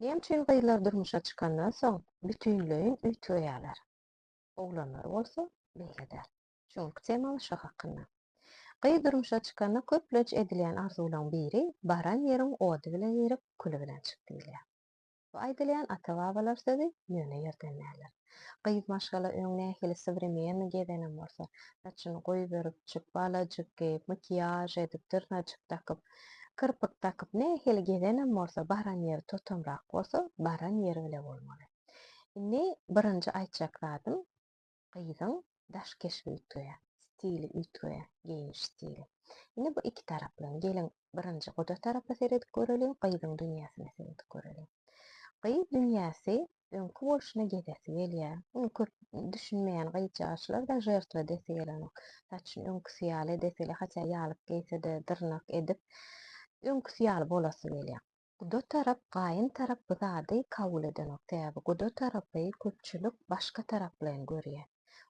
Hemçin gyýlar durmuşa çykandan soň bütünlüğin ütüýärler. Oglanlar bolsa beýleder. Şoňky temaly şo hakynda. Gyý durmuşa çykanda köpleç edilen arzularyň biri baran ýeriň ody bilen ýerip küli bilen çykdy bilýär. Bu aýdylýan ata-babalar sözi ýöne ýerdenler. Gyý maşgala öň nähili современный gedenem bolsa, saçyny goýup berip, çyk balajyk giyip, makiýaż edip, tyrnajyk takyp, kyrpyk takyp nähili gedenem bolsa, baran ýeri totamrak bolsa, baran ýeri bile bolmaly. Indi birinji aýtjak zadym gyýdyň daşkeşi ütüýe, stili ütüýe, giyiniş stili. Indi bu iki taraply. Gelin birinji goda tarapy seredip görelim, gyýdyň dünýäsyny seredip görelim. Gyý dünýäsi öňkü bolşuna gedesi gelýär. Ony köp düşünmeýän gyýjaşlar da jertwe dese gelenok. Saçyny öňküsi ýaly deseli, haça ýalyp giyse de dyrnak edip öňküsi ýaly bolasy gelýär. Guda tarap, gaýyn tarap bu zady kabul edenok. Täbi guda tarapy köpçülik başga tarap bilen görýär.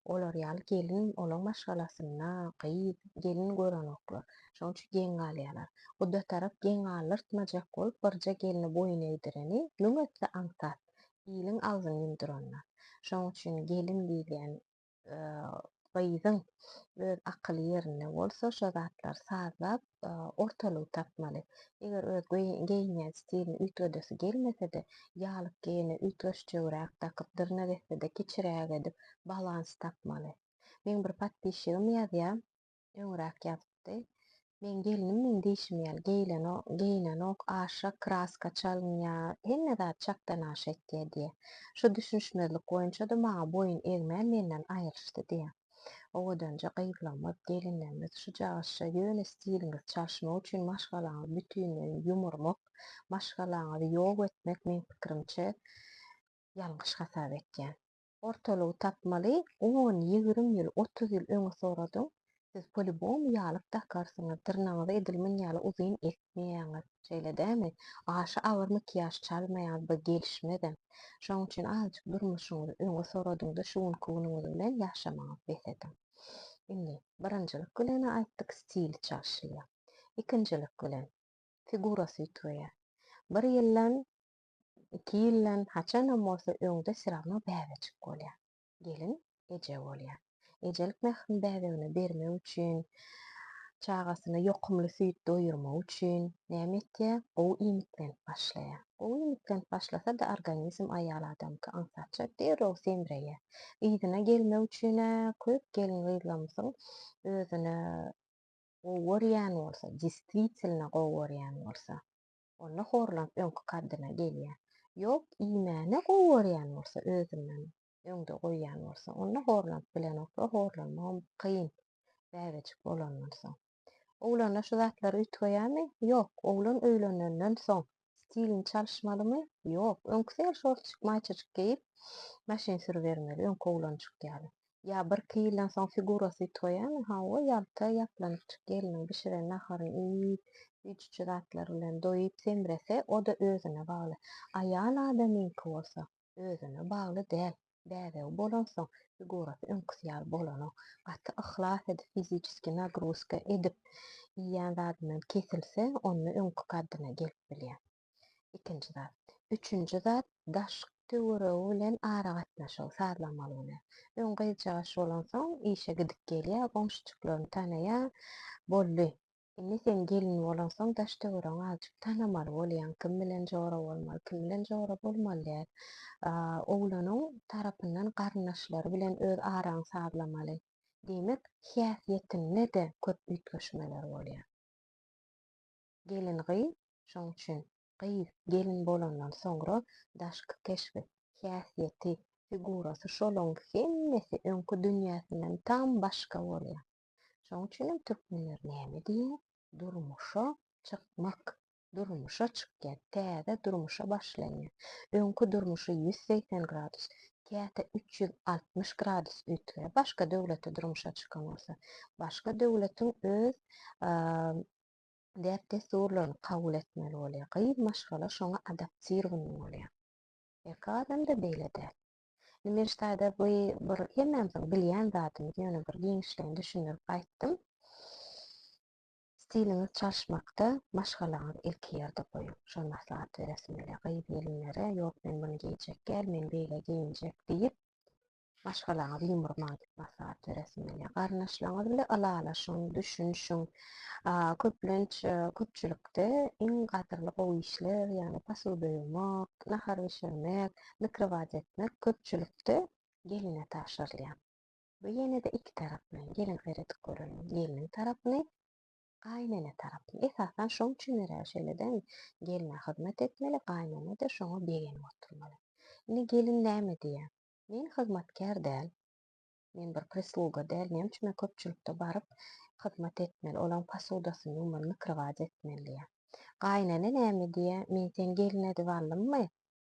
Olar ýaly gelin olaň maşgalasyna, gyý gelin görenoklar. Şoň üçin geň galýarlar. Guda tarap geň galyrtmajak bolup birje gelini boyun eýdireni lüňetse aňsat, ýylyň agzyny ýumduranlar. Şoň üçin gelin diýilen gyýdyň öz akyly ýerinde bolsa, şo zatlar sazlap ortalygy tapmaly. Eger öz giyinýän stilini ütgedesi gelmese-de, ýalyp giyini ütgeşjegirä takyp dyrnak etse-de kiçiräk edip balans tapmaly. Men bir patpişigim ýazýar, öňüräk ýazypdy. Men gelinimden diýişmeýär, giyinenok aşa kraska çalynýar, hemme zat çakdan aşa etýär diýe. Şu düşünşmezlik boýunça da maňa boyun egmän menden aýryşdy diýe. Owadança gyýlanmak, gelinlerimiz şu jagyşa ýöne stiliňiz çalşmak üçin maşgalaňyzy bütünlüğini ýumurmak, maşgalaňyzy ýok etmek men pikirimçe ýalňyş hasap etýän. Ortalygy tapmaly, 10, 20 ýyl, 30 ýyl öňe soradyň, siz polibom ýalyp takarsyňyz, tyrnagyňyzy edilmen ýaly uzyn etmeýäňiz, şeýle dämi? Aşa agyr makiýaż çalmaýaňyz, bu gelişmeden. Şoň üçin azajyk durmuşyňyzy öňe soradyňda şuňky güňiňiz bilen ýaşamaňyz besedi. Indi birinjilik bilen aýtdyk, stil çalşylýar. Ikinjilik bilen figurasy ütüýär. 1 ýyldan, 2 ýyldan haçanam bolsa öňde siragna bäbejik bolýar. Gelin eje bolýar. Ejelik mähkim bäbegine bermek üçin, çagasyna ýokymly süýt doýurmak üçin näme etýär? Gowy iýmitlenip başlaýar. Gowy iýmitlenip başlasa da organizm aýal adamky aňsatça derrew semreýär. Yzyna gelmek üçin köp gelin gyzlamysyň özüne gowy görýän bolsa, действительно gowy görýän bolsa, onda horlanıp öňkü kaddyna gelýär. Ýok, iýmäne gowy görýän bolsa, özünden öňde goýýan bolsa, onda horlanıp bilenoklar, horlanmam kyn, bäbejik bolandan soň. Oglanlar şu zatlary ütgeýärmi? Ýok. Oglan öýlenenden soň stilini çalşmalymy? Ýok. Öňküsel şortçyk, maýçyjyk giyip maşin sürbermeli, öňkü oglanjyk ýaly. Ya 1-2 ýyldan soň figurasy ütgeýärmi? Hawa ýalta ýaplanyp geliniň bişiren naharyny iýip, üýtçü zatlar bilen doýup semrese, o da özüne bagly. Aýal adamynky bolsa özüne bagly däl. Bäbegi bolan soň figurasy öňküsi ýaly bolanok. Gaty ihlas edip, fizikiski nagruska edip iýýän zadyndan kesilse, onda öňkü kaddyna gelip bilýär. Ikinji zat. Üçüncü zat, daşky töweregi bilen ara gatnaşygy sazlamaly bolýar. Öň gyýjaş bolan soň işe gidip gelýär, gomşuçyklaryny tanaýar, boldy. Indi sen gelin bolan soň daş töweregiňi azajyk tanamaly bolýan, kim bilen jogara bolmaly, kim bilen jogara bolmalýar. Oglanyň tarapyndan garyndaşlary bilen öz araňy sazlamaly. Demek, häsiýetinde de köp ütgeşmeler bolýar. Gelin gyý, şoň üçin gyý gelin bolandan soňra daşky keşfi, häsiýeti, figurasy şolaň hemmesi öňkü dünýäsinden tam başga bolýar. Şoň üçin türkmenler näme diýär? Durmuşa çykmak. Durmuşa çykýar, täze durmuşa başlaýar. Öňkü durmuşy 180 gradus, käte 360 gradus ütüýär. Başga döwlete durmuşa çykan bolsa, başga döwletiň öz däp desturlaryny kabul etmeli bolýar. Gyý maşgala şoňa adaptirowanly bolýar. Erki adam da beýle däl. Üniversitede bu bir hemmemiziň bilýän zatymyz ýöne bir giňişligini düşündirip aýtdym. Stiliniz çalışmakda maşgalaňyzy ilki ýerde goýun. Şol maslahat beresmeli gyýyp gelinlere ýok men muny giýjek gel, men beýle giyinjek diýip maşgalaňyzy ýumurmaň diýip maslahat beresmeli. Garnaşlaryňyz bile alalaşyň, düşünşiň. Köplenç köpçülikde iň gatyrly gowy işler, ýani pasuda ýumak, nahar bişirmek, mikrowaza etmek köpçülikde geline taşyrylýar. Bu ýene-de iki taraply. Gelin gayret görelim. Geliniň tarapyny, gaýnany tarabyny. Esasan şoň üçin şeýle-de geline hyzmat etmeli, gaýnany da şoňa begenip oturmaly. Ine gelin näme diýär? Men hyzmatkär däl, men bir prислуга däl, näme üçin men köpçülikde baryp hyzmat etmeli, olaň pasudasyny ýumaly, mikrowaza etmeli diýär. Gaýnany näme diýär? Men sen gelin edip aldymmy?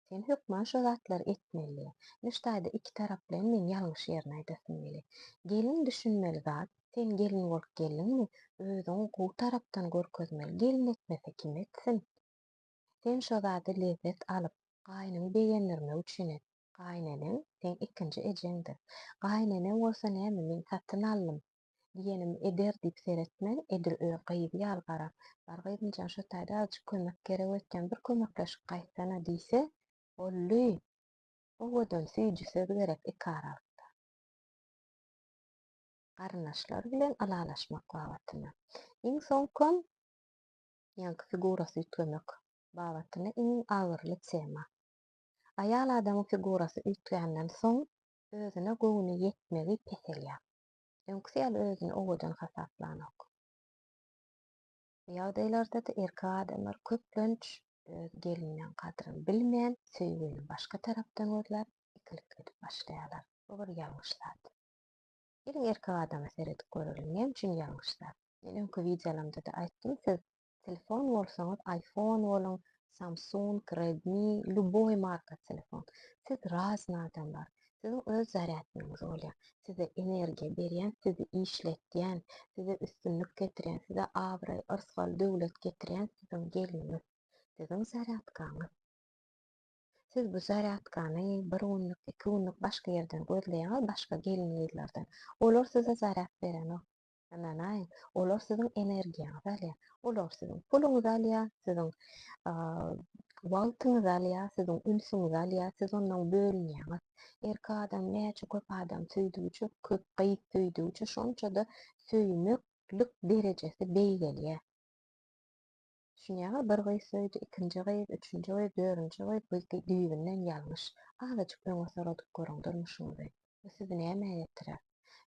Sen hökman şo zatlary etmeli. Nişdaýda iki tarap bilen men ýalňyş ýerine aýdasym geli. Gelin düşünmeli zat, sen gelin bolup geldiňmi, özüň gowy tarapdan görkezmeli. Gelin etmese kim etsin? Sen şo zady lezzet alyp, gaýnyň begenlerine üçin et. Gaýnanyň sen ikinji ejeňdir. Gaýnany bolsa näme men satyn aldym diýenim eder diýip seretmeli, edir gyýyp ýalgara. Bar gyýdynjan şo taýda azjyk kömek gerek etken bir kömekleşip gaýtsana diýse, bolly. Owadan süýji söz gerek iki aralyk. Garnaşlar bilen alalaşmak babatyna. Iň soňky ýanky figurasy ütgemek babatyna iň agyrly tema. Aýal adamyň figurasy ütgänden soň özüne göwüne ýetmegi pes elýär. Öňküsi ýaly özüni owadan hasaplanok. Bu ýagdaýlarda da erkek adamlar köplenç geliniň kadryny bilmeýän, söýgüni başga tarapdan gözläp ikilik edip başlaýarlar. Bu bir ýalňyş zat. Gelin erkek adama seredip görelim. Näme üçin ýalňyş zat? Men öňkü videolarymda da aýtdym, siz telefon bolsaňyz, iPhone bolan, Samsung, Redmi, luboy marka telefon. Siz razny adamlar. Siziň öz zaryatnyňyz bolýar. Size energiýa berýän, sizi işletýän, size üstünlük getirýän, size abry, ırsgal, döwlet getirýän siziň geliniňiz, siziň zaryatkaňyz. Siz bu zaryadkany bir günlük, iki günlük başga ýerden gözleýäňiz, başga gelinlerden. Olar size zaryat berenok. Ananay, olar siziň energiýaňyzy alýar. Olar siziň puluňyzy alýar, siziň wagtyňyzy alýar, siziň ünsüňizi alýar, siz ondan bölünýäňiz. Erkek adam näçe köp adam söýdügüçe, köp gyýyp söýdügüçe şonça da söýmeklik derejesi beýgelýär. Şuňaga bir gyý söýdi, ikinji gyý, üçünji gyý, dörünji gyý, bu düýbinden ýalňyş. Azajyk öňe soradyp görüň durmuşyňyzy. Bu sizi näme ýetirer?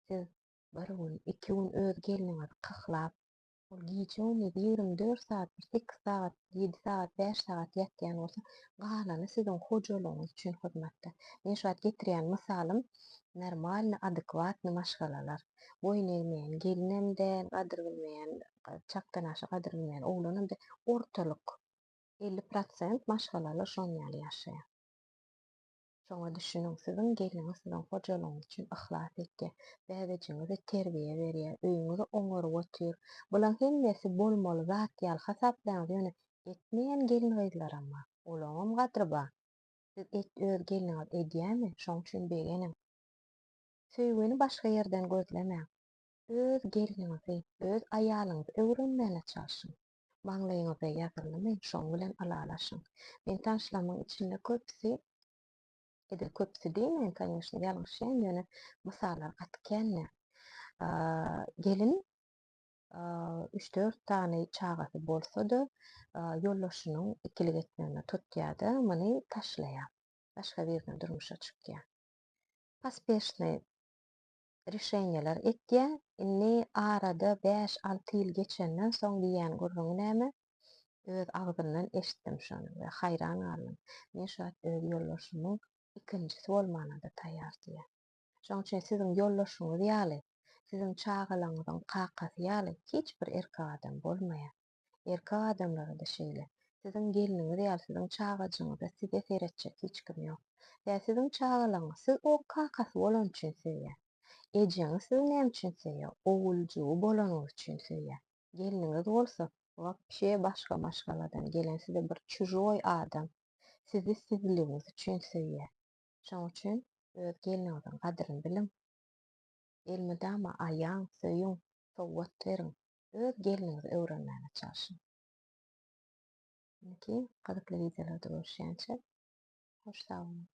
Siz bir gün, iki gün öz geliniňizi kyklap, ol giýjegini 24 saat, 8 saat, 7 saat, 5 saat ýatýan bolsa, galany siziň hojalygyňyz üçin hyzmatda. Men şu wagt getirýän mysalym normalny, adekwatny maşgalalar. Boyun egmeýän gelinem de, gadyr bilmeýän, çakdan aşy gadyr bilmeýän oglanam da ortalyk 50% maşgalalar şoň ýaly ýaşaýar. Şoňa düşünüň, siziň geliniňiz siziň hojalygyňyz üçin ihlas etdi. Bäzejiňize terbiýe berýär, öýüňizi oňaryp otýar. Bular hemmesi bolmaly zat ýaly hasaplaňyz ýöne etmeýän gelin gyzlar amma. Olaňam gadyr bar. Siz öz geliniňiz edýärmi? Şoň üçin begenim. Söýgüni başga ýerden gözlemäň. Öz geliniňizi, öz aýalyňyzy öwrenmäle çalışyň. Maňlaýyňyza ýazylmy, şoň bilen alalaşyň. Men tanışlamyň içinde köpsi, köpsi diýmeýin, kanyşny ýalňyşyň ýöne mysallar gatykänne. Gelin 3-4 tane çagasy bolsa-da, ýoldaşynyň ikilik etmegine tutýar-da, muny taşlaýar. Başga bir ýerden durmuşa çykýar. Paspешный решениýeler etýär. Inni arada 5-6 ýyl geçenden soň diýen gurrun näme? Öz agzyndan eşitdim şonu we haýran galdym. Men şu wagt öz ýoldaşymyň ikinjisi bolmana da taýýar diýär. Şoň üçin siziň ýoldaşyňyz ýaly, siziň çagalaňyzyň kakasy ýaly hiç bir erkek adam bolmaýar. Erkek adamlara da şeýle. Siziň geliniňiz ýaly siziň çagajyňyza size seretjek hiç kim ýok. Ýa siziň çagalaňyz siz o kakasy bolan üçin söýýär. Ejeňiz sizi näme üçin söýýär? Owuljugy bolanyňyz üçin söýýär. Geliniňiz bolsa, wapşe başga maşgaladan gelen size bir çujoy adam. Sizi sizligiňiz üçin söýýär. Şoň üçin öz geliniňiziň gadryny biliň. Elmydama aýaň, söýüň, sowgat beriň. öz geliniňizi öwrenmäge çalyşyň. Ki, gazykly videolarda görüşýänçe hoş sag bolun.